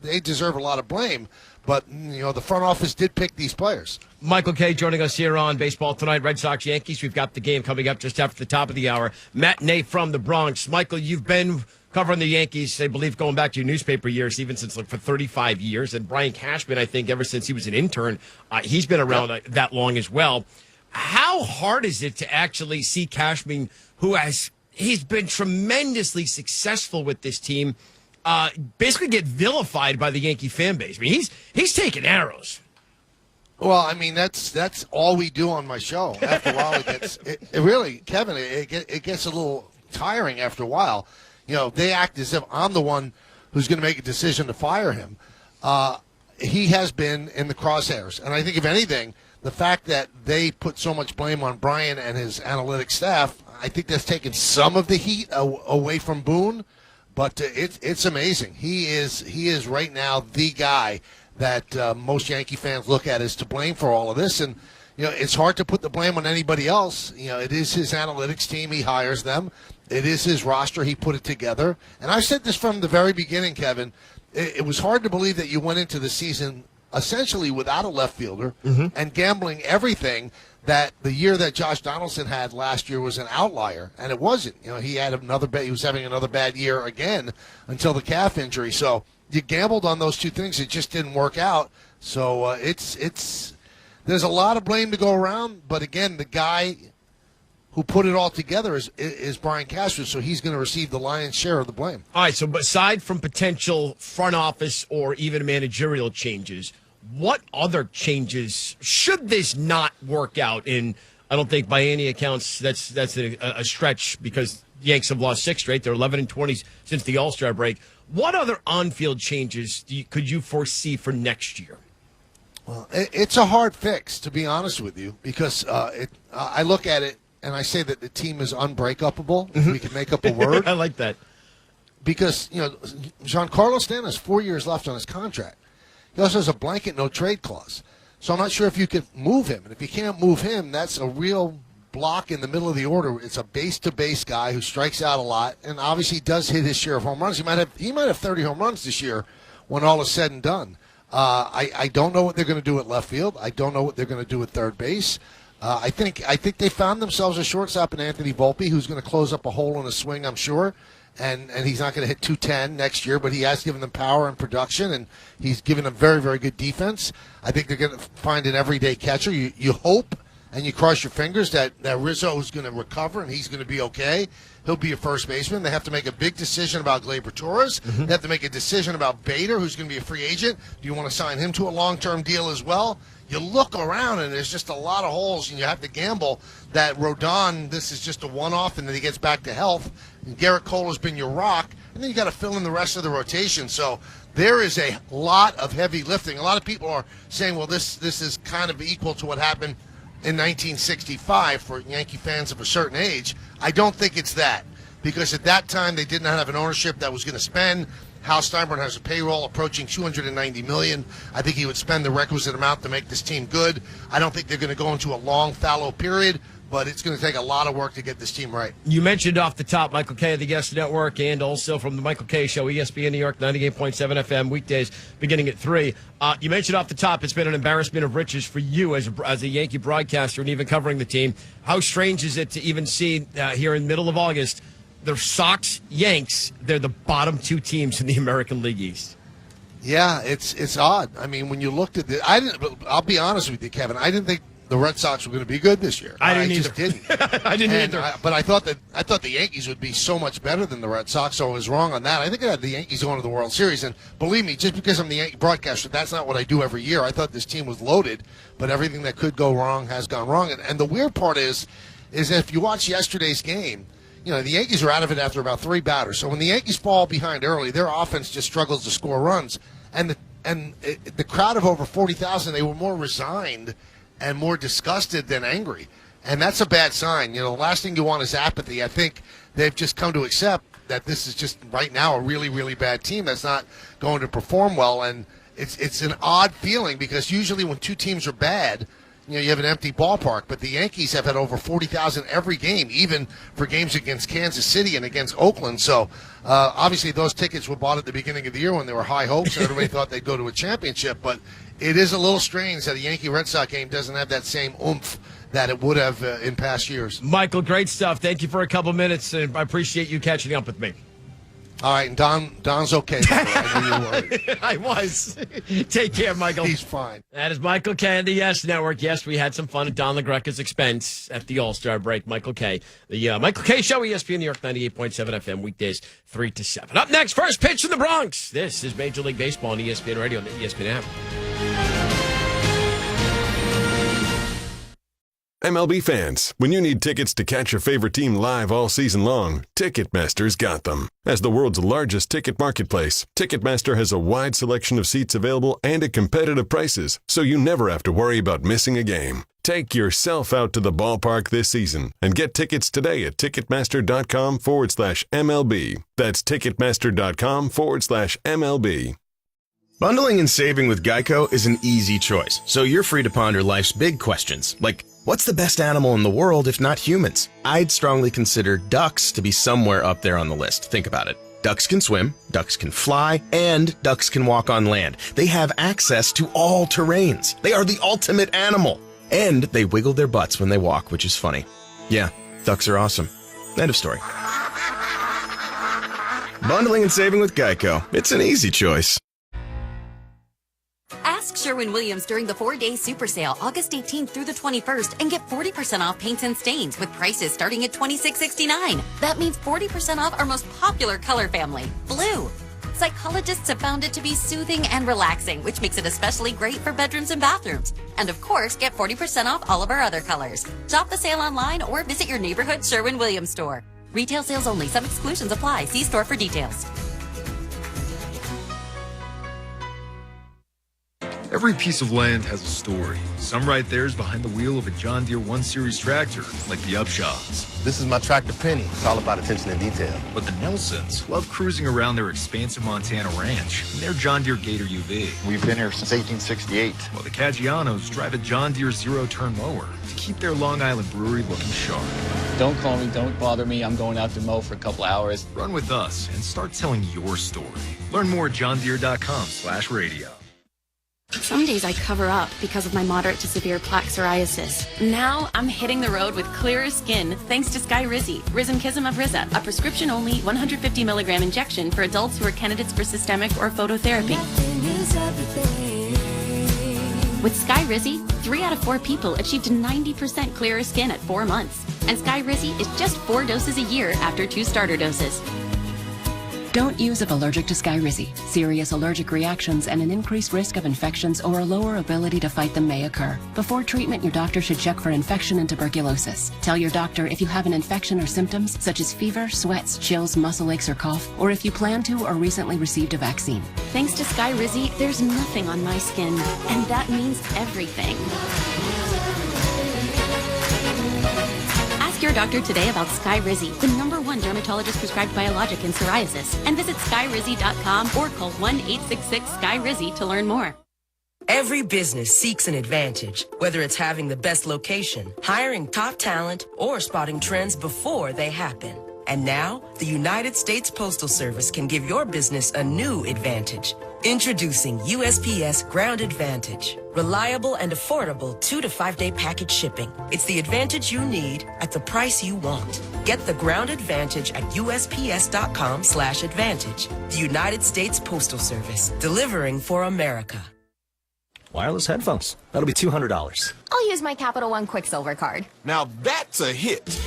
they deserve a lot of blame. But, the front office did pick these players. Michael Kay joining us here on Baseball Tonight, Red Sox Yankees. We've got the game coming up just after the top of the hour. Matinee from the Bronx. Michael, you've been covering the Yankees, I believe, going back to your newspaper years, even since for 35 years. And Brian Cashman, I think, ever since he was an intern, he's been around that long as well. How hard is it to actually see Cashman, he's been tremendously successful with this team, basically get vilified by the Yankee fan base? I mean, he's taking arrows. Well, I mean, that's all we do on my show. After a while, it really, Kevin, it gets a little tiring after a while. They act as if I'm the one who's going to make a decision to fire him. He has been in the crosshairs, and I think if anything, the fact that they put so much blame on Brian and his analytics staff, I think that's taken some of the heat away from Boone. But it's amazing. He is right now the guy that most Yankee fans look at as to blame for all of this. And it's hard to put the blame on anybody else. It is his analytics team. He hires them. It is his roster. He put it together. And I said this from the very beginning, Kevin. It was hard to believe that you went into the season essentially without a left fielder and gambling everything that the year that Josh Donaldson had last year was an outlier, and it wasn't. He had he was having another bad year again until the calf injury. So you gambled on those two things. It just didn't work out. So there's a lot of blame to go around, but again, the guy who put it all together is Brian Cashman, so he's going to receive the lion's share of the blame. All right, so aside from potential front office or even managerial changes, what other changes should this not work out in? I don't think by any accounts that's a stretch, because the Yanks have lost 6 straight. They're 11-20 since the All-Star break. What other on-field changes could you foresee for next year? Well, it's a hard fix, to be honest with you, because I look at it and I say that the team is unbreakable, if we can make up a word. I like that. Because, Giancarlo Stanton has 4 years left on his contract. He also has a blanket no-trade clause. So I'm not sure if you could move him. And if you can't move him, that's a real block in the middle of the order. It's a base-to-base guy who strikes out a lot and obviously does hit his share of home runs. He might have 30 home runs this year when all is said and done. I don't know what they're going to do at left field. I don't know what they're going to do at third base. I think they found themselves a shortstop in Anthony Volpe, who's going to close up a hole in a swing, I'm sure. And he's not going to hit 210 next year, but he has given them power and production, and he's given them very, very good defense. I think they're going to find an everyday catcher. You hope and you cross your fingers that Rizzo is going to recover and he's going to be okay. He'll be a first baseman. They have to make a big decision about Gleyber Torres. They have to make a decision about Bader, who's going to be a free agent. Do you want to sign him to a long-term deal as well? You look around, and there's just a lot of holes, and you have to gamble that Rodon, this is just a one-off, and then he gets back to health. And Garrett Cole has been your rock, and then you got to fill in the rest of the rotation. So there is a lot of heavy lifting. A lot of people are saying, well, this is kind of equal to what happened in 1965 for Yankee fans of a certain age. I don't think it's that, because at that time they did not have an ownership that was going to spend. Hal Steinbrenner has a payroll approaching $290 million. I think he would spend the requisite amount to make this team good. I don't think they're going to go into a long fallow period, but it's going to take a lot of work to get this team right. You mentioned off the top Michael Kay of the Yes Network, and also from the Michael Kay Show, ESPN New York, 98.7 FM, weekdays beginning at 3. You mentioned off the top it's been an embarrassment of riches for you as a Yankee broadcaster and even covering the team. How strange is it to even see here in the middle of August, the Sox, Yanks, they're the bottom 2 teams in the American League East? Yeah, it's odd. I mean, when you looked at I'll be honest with you, Kevin, I didn't think the Red Sox were going to be good this year. I just didn't. I didn't either. But I thought the Yankees would be so much better than the Red Sox, so I was wrong on that. I think I had the Yankees going to the World Series, and believe me, just because I'm the Yankee broadcaster, that's not what I do every year. I thought this team was loaded, but everything that could go wrong has gone wrong. And the weird part is if you watch yesterday's game, the Yankees are out of it after about 3 batters. So when the Yankees fall behind early, their offense just struggles to score runs. And the crowd of over 40,000, they were more resigned and more disgusted than angry. And that's a bad sign. The last thing you want is apathy. I think they've just come to accept that this is just right now a really, really bad team that's not going to perform well. And it's an odd feeling, because usually when 2 teams are bad, you have an empty ballpark, but the Yankees have had over 40,000 every game, even for games against Kansas City and against Oakland. So, obviously, those tickets were bought at the beginning of the year when there were high hopes and everybody thought they'd go to a championship. But it is a little strange that a Yankee-Red Sox game doesn't have that same oomph that it would have in past years. Michael, great stuff. Thank you for a couple minutes, and I appreciate you catching up with me. All right, and Don's okay. I knew you were. I was. Take care, Michael. He's fine. That is Michael Kay of the Yes Network. Yes, we had some fun at Don LaGreca's expense at the All-Star break. Michael Kay. The Michael Kay Show, ESPN New York, 98.7 FM, weekdays 3 to 7. Up next, first pitch in the Bronx. This is Major League Baseball on ESPN Radio and the ESPN app. MLB fans, when you need tickets to catch your favorite team live all season long, Ticketmaster's got them. As the world's largest ticket marketplace, Ticketmaster has a wide selection of seats available and at competitive prices, so you never have to worry about missing a game. Take yourself out to the ballpark this season and get tickets today at Ticketmaster.com/MLB. That's Ticketmaster.com/MLB. Bundling and saving with Geico is an easy choice, so you're free to ponder life's big questions, like, what's the best animal in the world if not humans? I'd strongly consider ducks to be somewhere up there on the list. Think about it. Ducks can swim, ducks can fly, and ducks can walk on land. They have access to all terrains. They are the ultimate animal. And they wiggle their butts when they walk, which is funny. Yeah, ducks are awesome. End of story. Bundling and saving with Geico. It's an easy choice. Ask Sherwin-Williams during the 4-day super sale, August 18th through the 21st, and get 40% off paints and stains with prices starting at $26.69. That means 40% off our most popular color family, blue. Psychologists have found it to be soothing and relaxing, which makes it especially great for bedrooms and bathrooms. And of course, get 40% off all of our other colors. Shop the sale online or visit your neighborhood Sherwin-Williams store. Retail sales only. Some exclusions apply. See store for details. Every piece of land has a story. Some right there's behind the wheel of a John Deere 1 Series tractor, like the Upshaws. This is my tractor Penny. It's all about attention to detail. But the Nelsons love cruising around their expansive Montana ranch in their John Deere Gator UV. We've been here since 1868. While the Caggianos drive a John Deere zero-turn mower to keep their Long Island brewery looking sharp. Don't call me, don't bother me. I'm going out to mow for a couple hours. Run with us and start telling your story. Learn more at johndeere.com/radio. Some days I cover up because of my moderate to severe plaque psoriasis. Now I'm hitting the road with clearer skin thanks to Sky Rizzi, Risankism of Riza, a prescription-only 150 milligram injection for adults who are candidates for systemic or phototherapy. With Sky Rizzi, 3 out of 4 people achieved 90% clearer skin at 4 months. And Sky Rizzi is just 4 doses a year after 2 starter doses. Don't use if allergic to Sky Rizzi. Serious allergic reactions and an increased risk of infections or a lower ability to fight them may occur. Before treatment, your doctor should check for infection and tuberculosis. Tell your doctor if you have an infection or symptoms such as fever, sweats, chills, muscle aches, or cough, or if you plan to or recently received a vaccine. Thanks to Sky Rizzi, there's nothing on my skin, and that means everything. Your doctor today about Sky Rizzi, the #1 dermatologist prescribed biologic in psoriasis, and visit skyrizzi.com or call 1-866-SKY-RIZZI to learn more. Every business seeks an advantage, whether it's having the best location, hiring top talent, or spotting trends before they happen. And now, the United States Postal Service can give your business a new advantage. Introducing USPS Ground Advantage. Reliable and affordable 2 to 5 day package shipping. It's the advantage you need at the price you want. Get the Ground Advantage at USPS.com/advantage. The United States Postal Service, delivering for America. Wireless headphones. That'll be $200. I'll use my Capital One Quicksilver card. Now that's a hit.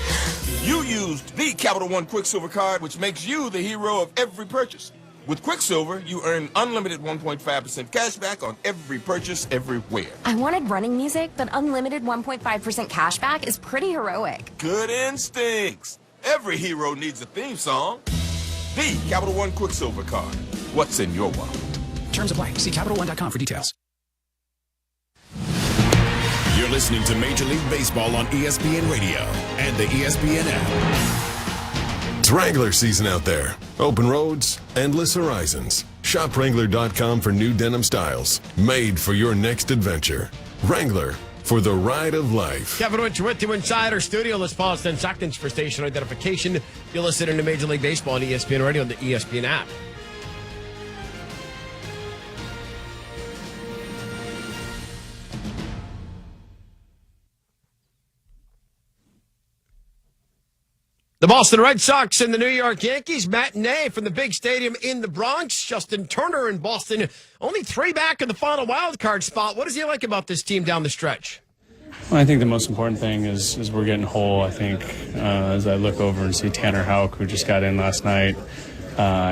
You used the Capital One Quicksilver card, which makes you the hero of every purchase. With Quicksilver, you earn unlimited 1.5% cash back on every purchase everywhere. I wanted running music, but unlimited 1.5% cash back is pretty heroic. Good instincts. Every hero needs a theme song. The Capital One Quicksilver card. What's in your wallet? Terms apply. See CapitalOne.com for details. You're listening to Major League Baseball on ESPN Radio and the ESPN app. It's Wrangler season out there. Open roads, endless horizons. Shop Wrangler.com for new denim styles made for your next adventure. Wrangler, for the ride of life. Kevin Winch with you inside our studio. Let's pause 10 seconds for station identification. You're listening to Major League Baseball on ESPN Radio and the ESPN app. The Boston Red Sox and the New York Yankees matinee from the big stadium in the Bronx. Justin Turner in Boston, only 3 back in the final wild card spot. What does he like about this team down the stretch? Well, I think the most important thing is we're getting whole. I think as I look over and see Tanner Houck, who just got in last night,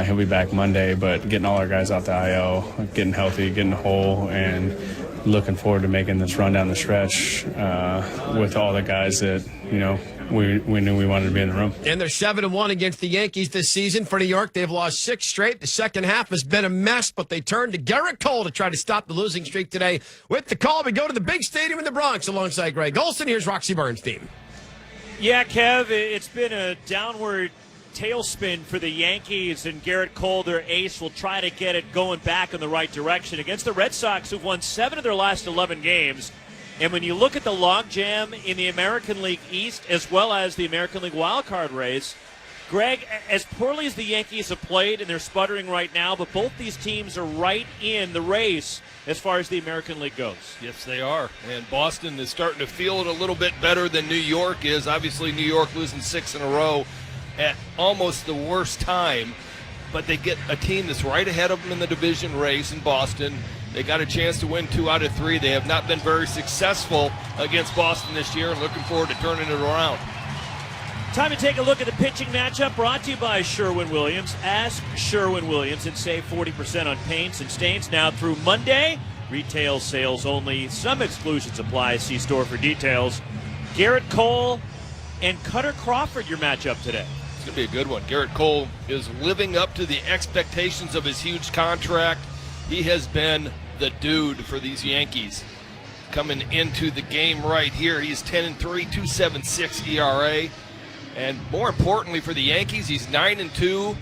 he'll be back Monday, but getting all our guys out the IL, getting healthy, getting whole, and looking forward to making this run down the stretch with all the guys that, we knew we wanted to be in the room. And they're 7-1 against the Yankees this season. For New York, they've lost 6 straight. The second half has been a mess, but they turned to Garrett Cole to try to stop the losing streak today. With the call, we go to the big stadium in the Bronx alongside Greg Olson. Here's Roxy Bernstein. Yeah, Kev, it's been a downward tailspin for the Yankees, and Garrett Cole, their ace, will try to get it going back in the right direction against the Red Sox, who've won 7 of their last 11 games. And when you look at the logjam in the American League East as well as the American League wildcard race, Greg, as poorly as the Yankees have played, and they're sputtering right now, but both these teams are right in the race as far as the American League goes. Yes, they are. And Boston is starting to feel it a little bit better than New York is. Obviously, New York losing 6 in a row at almost the worst time. But they get a team that's right ahead of them in the division race in Boston. They got a chance to win 2 out of 3. They have not been very successful against Boston this year, and looking forward to turning it around. Time to take a look at the pitching matchup brought to you by Sherwin-Williams. Ask Sherwin-Williams and save 40% on paints and stains now through Monday. Retail sales only. Some exclusions apply. See store for details. Garrett Cole and Cutter Crawford, your matchup today. It's going to be a good one. Garrett Cole is living up to the expectations of his huge contract. He has been the dude for these Yankees. Coming into the game right here, he's 10-3, 2.76 ERA. And more importantly for the Yankees, he's 9-2,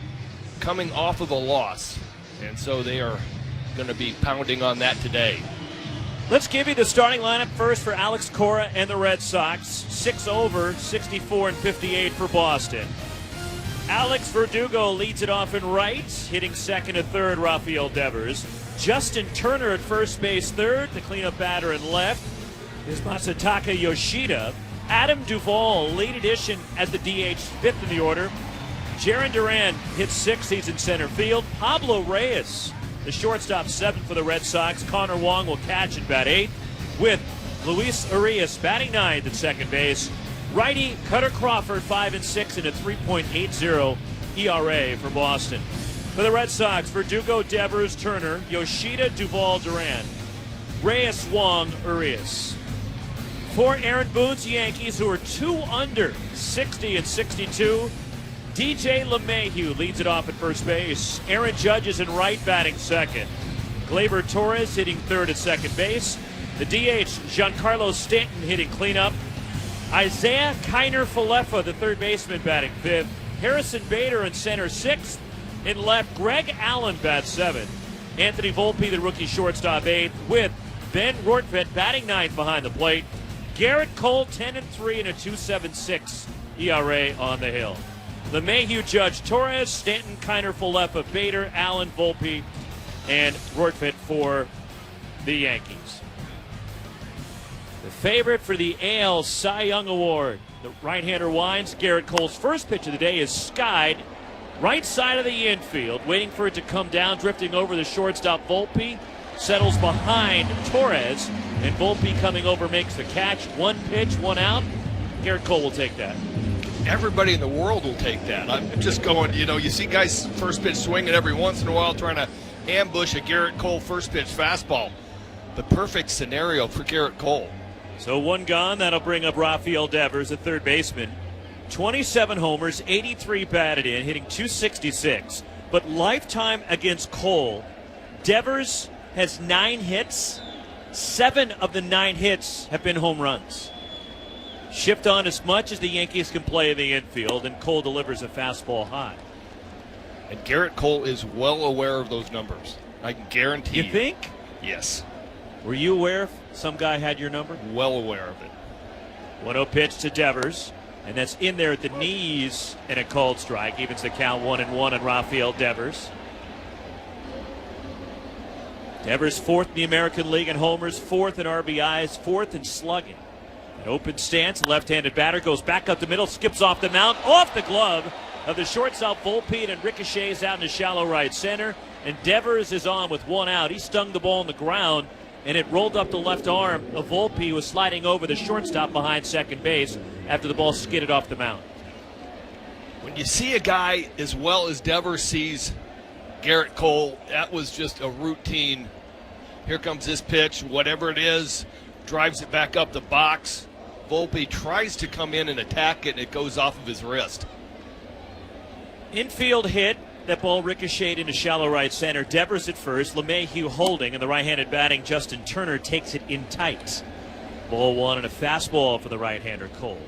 coming off of a loss. And so they are going to be pounding on that today. Let's give you the starting lineup first for Alex Cora and the Red Sox. 6 over, 64 and 58 for Boston. Alex Verdugo leads it off in right, hitting second and third, Rafael Devers. Justin Turner at first base third, the cleanup batter in left is Masataka Yoshida. Adam Duvall, late addition as the DH, fifth in the order. Jarren Duran hits sixth, he's in center field. Pablo Reyes, the shortstop, seventh for the Red Sox. Connor Wong will catch and bat eighth, with Luis Urias batting ninth at second base. Righty Cutter Crawford, 5 and 6 and a 3.80 ERA for Boston. For the Red Sox, Verdugo, Devers, Turner, Yoshida, Duvall, Duran, Reyes, Wong, Urias. For Aaron Boone's Yankees, who are 2 under, 60 and 62, DJ LeMahieu leads it off at first base. Aaron Judge is in right, batting second. Gleyber Torres hitting third at second base. The DH, Giancarlo Stanton, hitting cleanup. Isaiah Kiner-Falefa, the third baseman, batting fifth. Harrison Bader in center sixth. In left, Greg Allen bats seventh. Anthony Volpe, the rookie shortstop, eighth, with Ben Rortvedt batting ninth behind the plate. Garrett Cole, 10 and 3 and a 2.76 ERA on the hill. LeMahieu, Judge, Torres, Stanton, Kiner-Falefa, Bader, Allen, Volpe, and Rortvedt for the Yankees. The favorite for the AL Cy Young Award. The right-hander winds. Garrett Cole's first pitch of the day is skied right side of the infield, waiting for it to come down, drifting over the shortstop. Volpe settles behind Torres, and Volpe coming over makes the catch. One pitch, one out. Garrett Cole will take that. Everybody in the world will take that. I'm just going, you see guys first pitch swinging every once in a while trying to ambush a Garrett Cole first pitch fastball. The perfect scenario for Garrett Cole. So one gone. That'll bring up Rafael Devers, the third baseman. 27 homers, 83 batted in, hitting 266. But lifetime against Cole, Devers has 9 hits. 7 of the 9 hits have been home runs. Shift on as much as the Yankees can play in the infield, and Cole delivers a fastball high. And Garrett Cole is well aware of those numbers. I can guarantee you. You think? Yes. Were you aware if some guy had your number? Well aware of it. 1-0 pitch to Devers, and that's in there at the knees, and a called strike. Evens the count 1-1 on Rafael Devers. Devers fourth in the American League in homers, fourth in RBIs, fourth in slugging. An open stance, left-handed batter goes back up the middle, skips off the mound, off the glove of the shortstop Volpe, and ricochets out in the shallow right center. And Devers is on with one out. He stung the ball on the ground, and it rolled up the left arm of Volpe, who was sliding over the shortstop behind second base after the ball skidded off the mound. When you see a guy as well as Devers sees Garrett Cole, that was just a routine Here comes this pitch, whatever it is, drives it back up the box. Volpe tries to come in and attack it, and it goes off of his wrist. Infield hit. That ball ricocheted into shallow right center. Devers at first. LeMahieu holding, and the right-handed batting Justin Turner takes it in tight. Ball one and a fastball for the right-hander Cole.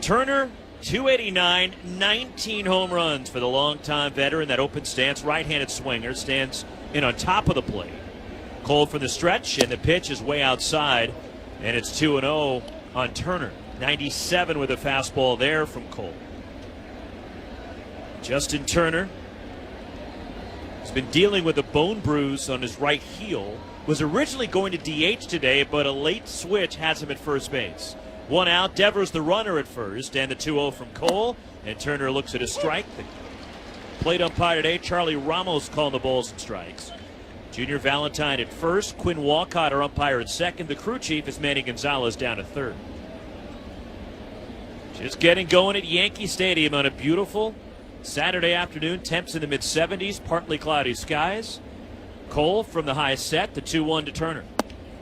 Turner, 289, 19 home runs for the longtime veteran. That open stance, right-handed swinger, stands in on top of the plate. Cole for the stretch, and the pitch is way outside, and it's 2-0 on Turner. 97 with a fastball there from Cole. Justin Turner has been dealing with a bone bruise on his right heel. Was originally going to DH today, but a late switch has him at first base. One out, Devers the runner at first, and the 2-0 from Cole. And Turner looks at a strike. The plate umpire today, Charlie Ramos, calling the balls and strikes. Junior Valentine at first, Quinn Walcott, our umpire, at second. The crew chief is Manny Gonzalez down at third. Just getting going at Yankee Stadium on a beautiful Saturday afternoon. Temps in the mid-70s, partly cloudy skies. Cole from the high set, the 2-1 to Turner.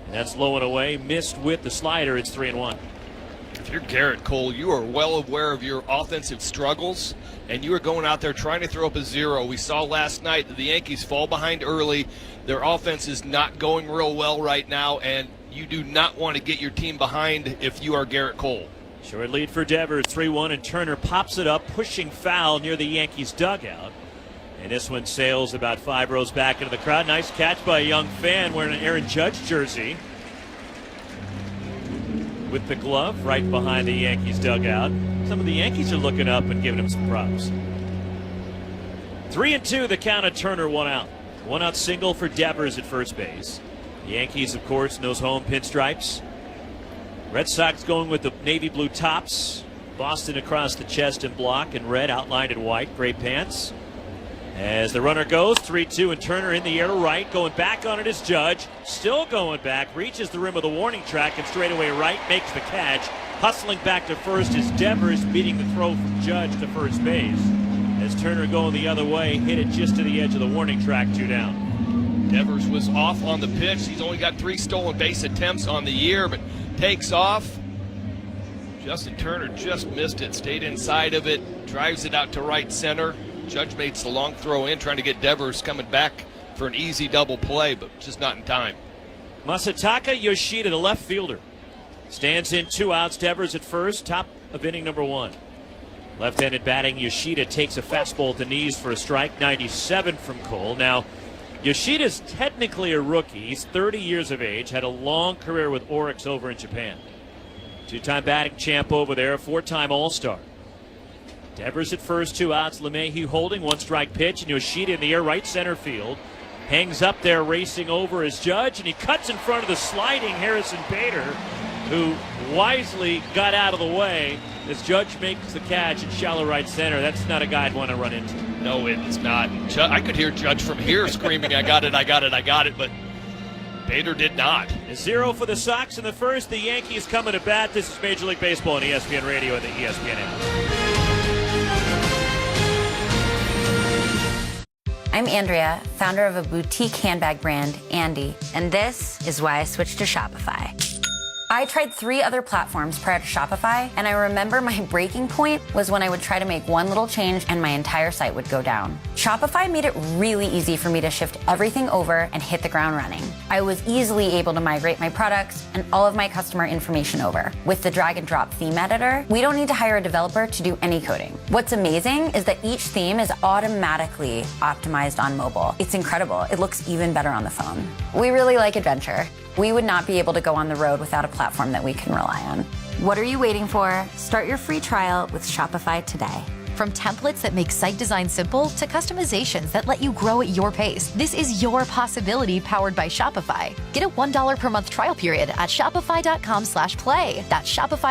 And that's low and away, missed with the slider. It's 3-1. If you're Garrett Cole, you are well aware of your offensive struggles, and you are going out there trying to throw up a zero. We saw last night that the Yankees fall behind early. Their offense is not going real well right now, and you do not want to get your team behind if you are Garrett Cole. Short lead for Devers, 3-1, and Turner pops it up, pushing foul near the Yankees' dugout. And this one sails about 5 rows back into the crowd. Nice catch by a young fan wearing an Aaron Judge jersey. With the glove right behind the Yankees' dugout. Some of the Yankees are looking up and giving him some props. 3-2, the count of Turner, 1 out. 1 out single for Devers at first base. The Yankees, of course, in those home pinstripes. Red Sox going with the navy blue tops. Boston across the chest in block and red outlined in white. Gray pants. As the runner goes, 3-2, and Turner in the air to right. Going back on it is Judge. Still going back. Reaches the rim of the warning track and straightaway right. Makes the catch. Hustling back to first is Devers, beating the throw from Judge to first base. As Turner going the other way, hit it just to the edge of the warning track, 2 down. Devers was off on the pitch. He's only got 3 stolen base attempts on the year, but takes off. Justin Turner just missed it, stayed inside of it, drives it out to right center. Judge makes the long throw in, trying to get Devers coming back for an easy double play, but just not in time. Masataka Yoshida, the left fielder, stands in 2 outs. Devers at first, top of inning number 1. Left-handed batting, Yoshida takes a fastball at the knees for a strike. 97 from Cole. Now, Yoshida's technically a rookie. He's 30 years of age, had a long career with Oryx over in Japan. 2-time batting champ over there, 4-time All-Star. Devers at first, 2 outs. LeMahieu holding, 1 strike pitch, and Yoshida in the air, right center field. Hangs up there, racing over his Judge, and he cuts in front of the sliding Harrison Bader, who wisely got out of the way as Judge makes the catch in shallow right center. That's not a guy I'd want to run into. No, it is not. I could hear Judge from here screaming, I got it, I got it, I got it, but Bader did not. A 0 for the Sox in the first. The Yankees coming to bat. This is Major League Baseball on ESPN Radio and the ESPN app. I'm Andrea, founder of a boutique handbag brand, Andy, and this is why I switched to Shopify. I tried 3 other platforms prior to Shopify, and I remember my breaking point was when I would try to make one little change and my entire site would go down. Shopify made it really easy for me to shift everything over and hit the ground running. I was easily able to migrate my products and all of my customer information over. With the drag and drop theme editor, we don't need to hire a developer to do any coding. What's amazing is that each theme is automatically optimized on mobile. It's incredible. It looks even better on the phone. We really like adventure. We would not be able to go on the road without a platform that we can rely on. What are you waiting for? Start your free trial with Shopify today. From templates that make site design simple to customizations that let you grow at your pace, this is your possibility powered by Shopify. Get a $1 per month trial period at shopify.com/play. That's Shopify.